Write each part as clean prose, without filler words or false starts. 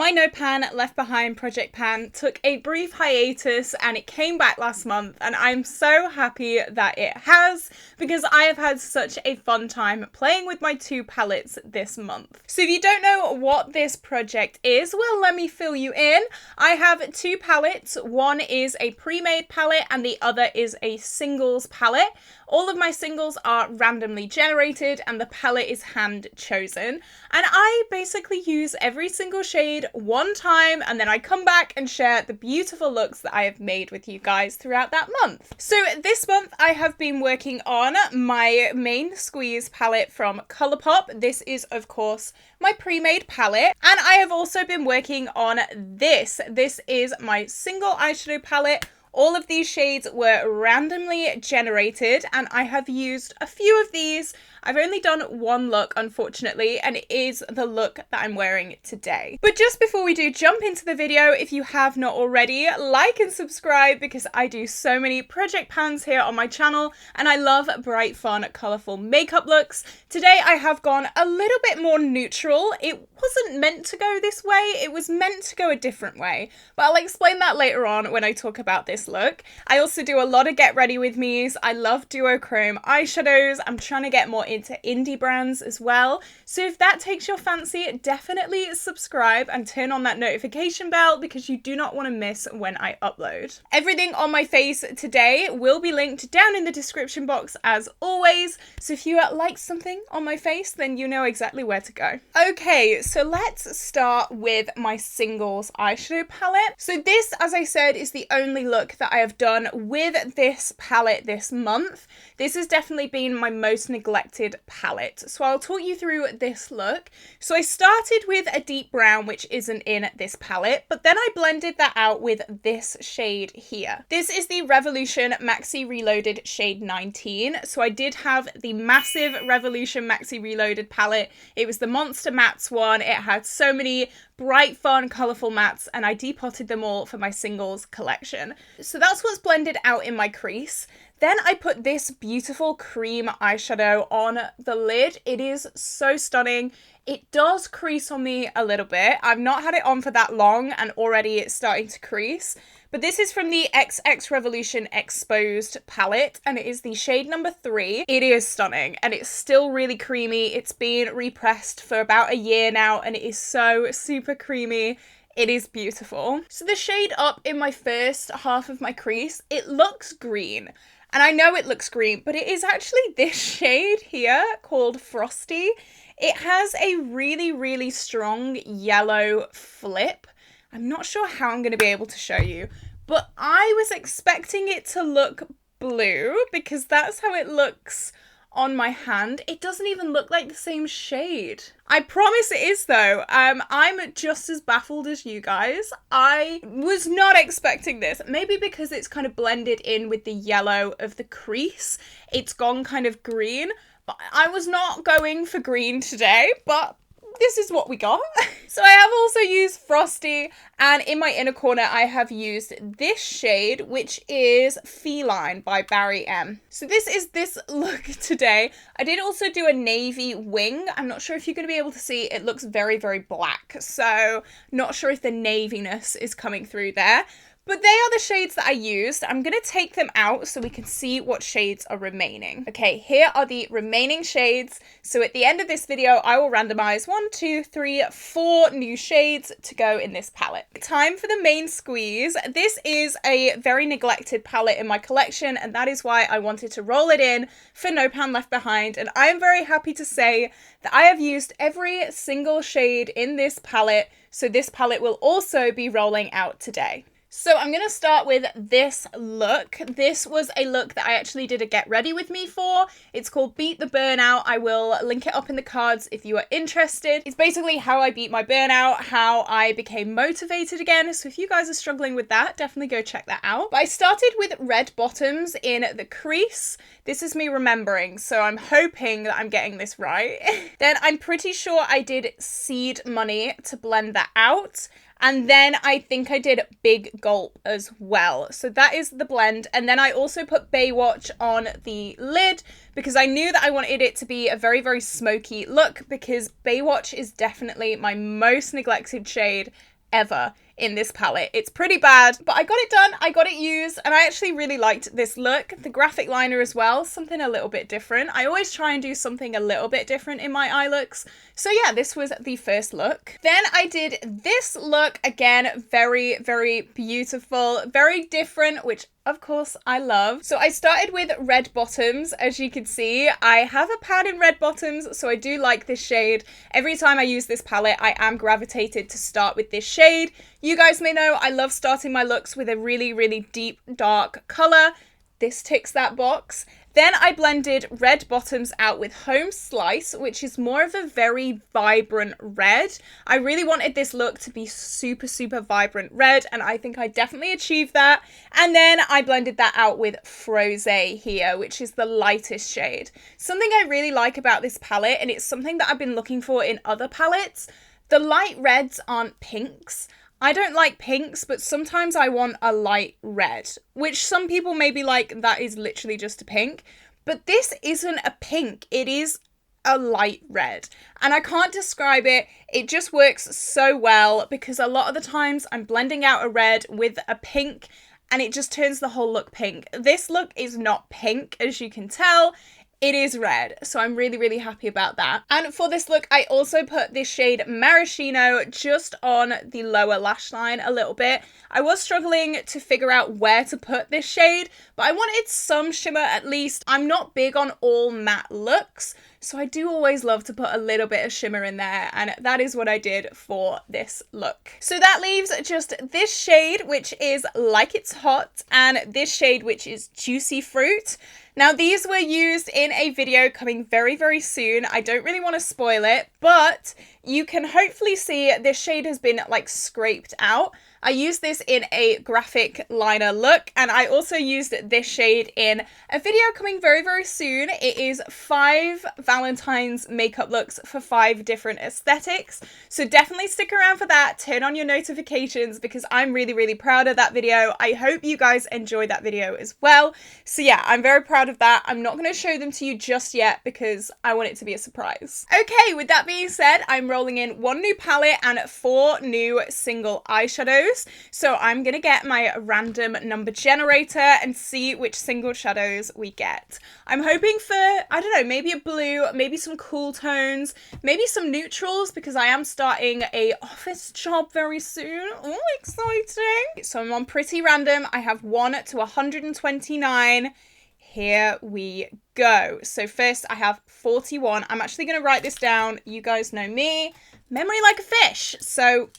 My No Pan Left Behind project pan took a brief hiatus and it came back last month, and I'm so happy that it has because I have had such a fun time playing with my two palettes this month. So if you don't know what this project is, well, let me fill you in. I have two palettes. One is a pre-made palette and the other is a singles palette. All of my singles are randomly generated and the palette is hand chosen. And I basically use every single shade one time and then I come back and share the beautiful looks that I have made with you guys throughout that month. So this month I have been working on my Main Squeeze palette from Colourpop. This is of course my pre-made palette, and I have also been working on this. This is my single eyeshadow palette. All of these shades were randomly generated and I have used a few of these. I've only done one look, unfortunately, and it is the look that I'm wearing today. But just before we do jump into the video, if you have not already, like and subscribe because I do so many project pans here on my channel and I love bright, fun, colourful makeup looks. Today I have gone a little bit more neutral. It wasn't meant to go this way, it was meant to go a different way, but I'll explain that later on when I talk about this look. I also do a lot of get ready with me's. I love duochrome eyeshadows. I'm trying to get more into indie brands as well. So if that takes your fancy, definitely subscribe and turn on that notification bell because you do not want to miss when I upload. Everything on my face today will be linked down in the description box as always. So if you like something on my face, then you know exactly where to go. Okay, so let's start with my singles eyeshadow palette. So this, as I said, is the only look that I have done with this palette this month. This has definitely been my most neglected palette. So I'll talk you through this look. So I started with a deep brown, which isn't in this palette, but then I blended that out with this shade here. This is the Revolution Maxi Reloaded shade 19. So I did have the massive Revolution Maxi Reloaded palette. It was the Monster Mattes one. It had so many bright, fun, colourful mattes, and I depotted them all for my singles collection. So that's what's blended out in my crease. Then I put this beautiful cream eyeshadow on the lid. It is so stunning. It does crease on me a little bit. I've not had it on for that long and already it's starting to crease. But this is from the XX Revolution Exposed palette and it is the shade number 3. It is stunning and it's still really creamy. It's been repressed for about a year now and it is so super creamy. It is beautiful. So the shade up in my first half of my crease, it looks green. And I know it looks green, but it is actually this shade here called Frosty. It has a really, really strong yellow flip. I'm not sure how I'm going to be able to show you, but I was expecting it to look blue because that's how it looks on my hand. It doesn't even look like the same shade. I promise it is though. I'm just as baffled as you guys. I was not expecting this. Maybe because it's kind of blended in with the yellow of the crease. It's gone kind of green. But I was not going for green today, but this is what we got. So I have also used Frosty, and in my inner corner I have used this shade, which is Feline by Barry M. So this is this look today. I did also do a navy wing. I'm not sure if you're going to be able to see. It looks very, very black. So not sure if the naviness is coming through there. But they are the shades that I used. I'm going to take them out so we can see what shades are remaining. Okay, here are the remaining shades. So at the end of this video, I will randomize 1, 2, 3, 4 new shades to go in this palette. Time for the Main Squeeze. This is a very neglected palette in my collection, and that is why I wanted to roll it in for No Pan Left Behind. And I am very happy to say that I have used every single shade in this palette. So this palette will also be rolling out today. So I'm going to start with this look. This was a look that I actually did a get ready with me for. It's called Beat the Burnout. I will link it up in the cards if you are interested. It's basically how I beat my burnout, how I became motivated again. So if you guys are struggling with that, definitely go check that out. But I started with red bottoms in the crease. This is me remembering, so I'm hoping that I'm getting this right. Then I'm pretty sure I did Seed Money to blend that out. And then I think I did Big Gulp as well. So that is the blend. And then I also put Baywatch on the lid because I knew that I wanted it to be a very, very smoky look, because Baywatch is definitely my most neglected shade ever in this palette. It's pretty bad, but I got it done, I got it used, and I actually really liked this look. The graphic liner as well, something a little bit different. I always try and do something a little bit different in my eye looks. So yeah, this was the first look. Then I did this look, again, very, very beautiful, very different, which of course I love. So I started with red bottoms. As you can see, I have a pad in red bottoms, so I do like this shade. Every time I use this palette, I am gravitated to start with this shade. You guys may know I love starting my looks with a really, really deep, dark color. This ticks that box. Then I blended red bottoms out with Home Slice, which is more of a very vibrant red. I really wanted this look to be super, super vibrant red, and I think I definitely achieved that. And then I blended that out with Frosé here, which is the lightest shade. Something I really like about this palette, and it's something that I've been looking for in other palettes, the light reds aren't pinks. I don't like pinks, but sometimes I want a light red, which some people may be like, that is literally just a pink. But this isn't a pink, it is a light red. And I can't describe it, it just works so well, because a lot of the times I'm blending out a red with a pink and it just turns the whole look pink. This look is not pink, as you can tell. It is red, so I'm really, really happy about that. And for this look, I also put this shade Maraschino just on the lower lash line a little bit. I was struggling to figure out where to put this shade, but I wanted some shimmer at least. I'm not big on all matte looks, so I do always love to put a little bit of shimmer in there, and that is what I did for this look. So that leaves just this shade, which is Like It's Hot, and this shade, which is Juicy Fruit. Now, these were used in a video coming very, very soon. I don't really want to spoil it, but you can hopefully see this shade has been like scraped out. I used this in a graphic liner look, and I also used this shade in a video coming very, very soon. It is 5 Valentine's makeup looks for 5 different aesthetics. So definitely stick around for that. Turn on your notifications because I'm really, really proud of that video. I hope you guys enjoyed that video as well. So yeah, I'm very proud of that. I'm not going to show them to you just yet because I want it to be a surprise. Okay, with that being said, I'm rolling in 1 new palette and 4 new single eyeshadows. So I'm going to get my random number generator and see which single shadows we get. I'm hoping for, I don't know, maybe a blue, maybe some cool tones, maybe some neutrals, because I am starting a office job very soon. Oh, exciting. So I'm on pretty random. I have 1 to 129. Here we go. So first I have 41. I'm actually going to write this down. You guys know me. Memory like a fish. So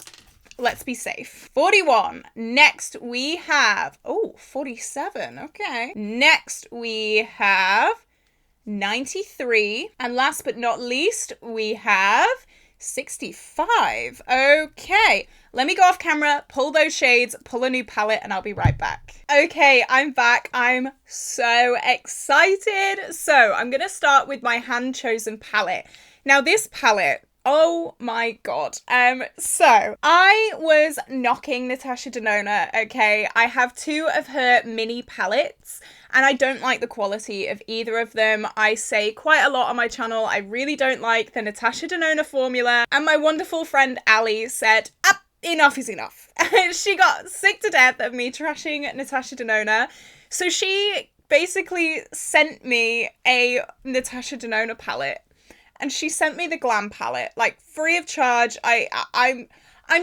let's be safe. 41. Next we have, 47. Okay. Next we have 93. And last but not least, we have 65. Okay. Let me go off camera, pull those shades, pull a new palette, and I'll be right back. Okay, I'm back. I'm so excited. So I'm going to start with my hand-chosen palette. Now this palette, oh my god. So I was knocking Natasha Denona, okay? I have 2 of her mini palettes and I don't like the quality of either of them. I say quite a lot on my channel, I really don't like the Natasha Denona formula, and my wonderful friend Ali said, enough is enough. She got sick to death of me trashing Natasha Denona, so she basically sent me a Natasha Denona palette. And she sent me the Glam palette, like, free of charge. I'm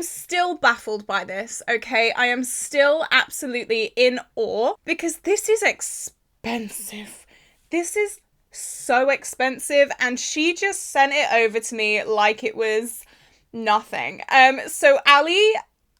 still baffled by this, okay? I am still absolutely in awe because this is expensive. This is so expensive, and she just sent it over to me like it was nothing. So Ali,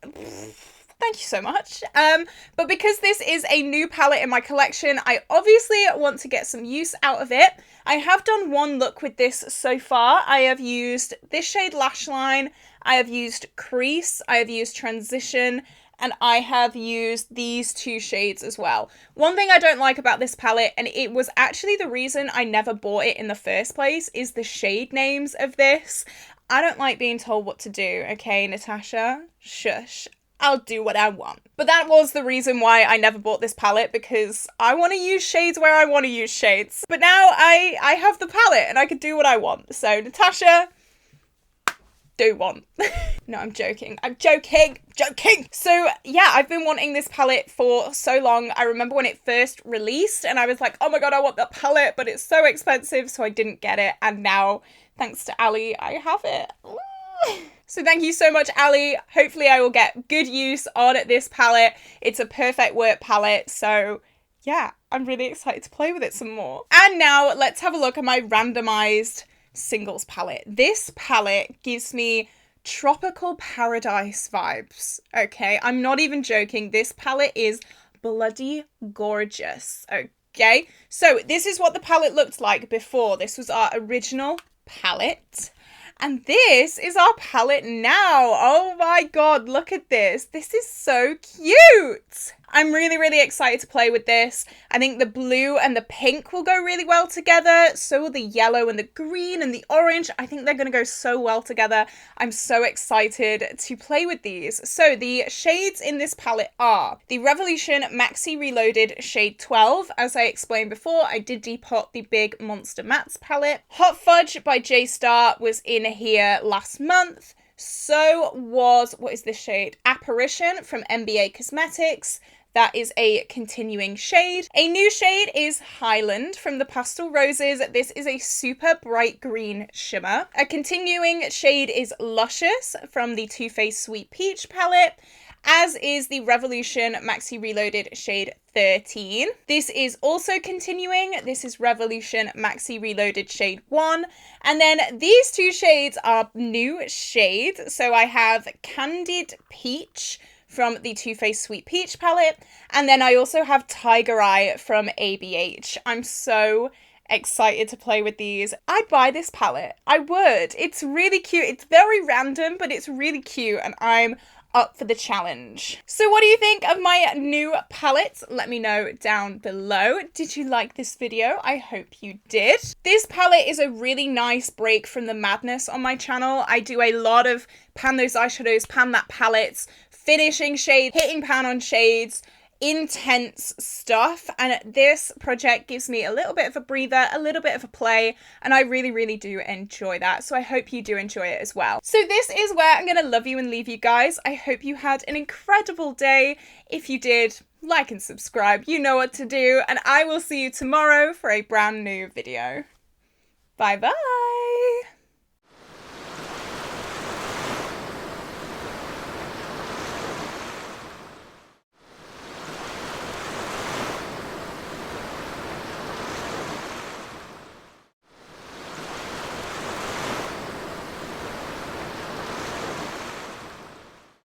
thank you so much. But because this is a new palette in my collection, I obviously want to get some use out of it. I have done 1 look with this so far. I have used this shade Lash Line, I have used Crease, I have used Transition, and I have used these 2 shades as well. One thing I don't like about this palette, and it was actually the reason I never bought it in the first place, is the shade names of this. I don't like being told what to do, okay, Natasha? Shush. I'll do what I want. But that was the reason why I never bought this palette, because I want to use shades where I want to use shades. But now I have the palette and I can do what I want. So Natasha, do one. No, I'm joking. I'm joking. So yeah, I've been wanting this palette for so long. I remember when it first released and I was like, oh my god, I want that palette, but it's so expensive, so I didn't get it. And now, thanks to Ali, I have it. So thank you so much, Ali. Hopefully I will get good use on this palette. It's a perfect work palette, so yeah, I'm really excited to play with it some more. And now let's have a look at my randomized singles palette. This palette gives me tropical paradise vibes, okay? I'm not even joking. This palette is bloody gorgeous, okay? So this is what the palette looked like before. This was our original palette. And this is our palette now. Oh my god, look at this. This is so cute. I'm really excited to play with this. I think the blue and the pink will go really well together. So will the yellow and the green and the orange. I think they're going to go so well together. I'm so excited to play with these. So the shades in this palette are the Revolution Maxi Reloaded shade 12. As I explained before, I did depot the big Monster Mattes palette. Hot Fudge by J Star was in here last month. So was, what is this shade? Apparition from NBA Cosmetics. That is a continuing shade. A new shade is Highland from the Pastel Roses. This is a super bright green shimmer. A continuing shade is Luscious from the Too Faced Sweet Peach palette, as is the Revolution Maxi Reloaded shade 13. This is also continuing. This is Revolution Maxi Reloaded shade 1. And then these two shades are new shades. So I have Candied Peach from the Too Faced Sweet Peach palette. And then I also have Tiger Eye from ABH. I'm so excited to play with these. I'd buy this palette. I would. It's really cute. It's very random, but it's really cute. And I'm up for the challenge. So what do you think of my new palettes? Let me know down below. Did you like this video? I hope you did. This palette is a really nice break from the madness on my channel. I do a lot of pan those eyeshadows, pan that palettes, finishing shades, hitting pan on shades, intense stuff, and this project gives me a little bit of a breather, a little bit of a play, and I really do enjoy that. So I hope you do enjoy it as well. So this is where I'm gonna love you and leave you guys. I hope you had an incredible day. If you did, like and subscribe, you know what to do, and I will see you tomorrow for a brand new video. Bye bye.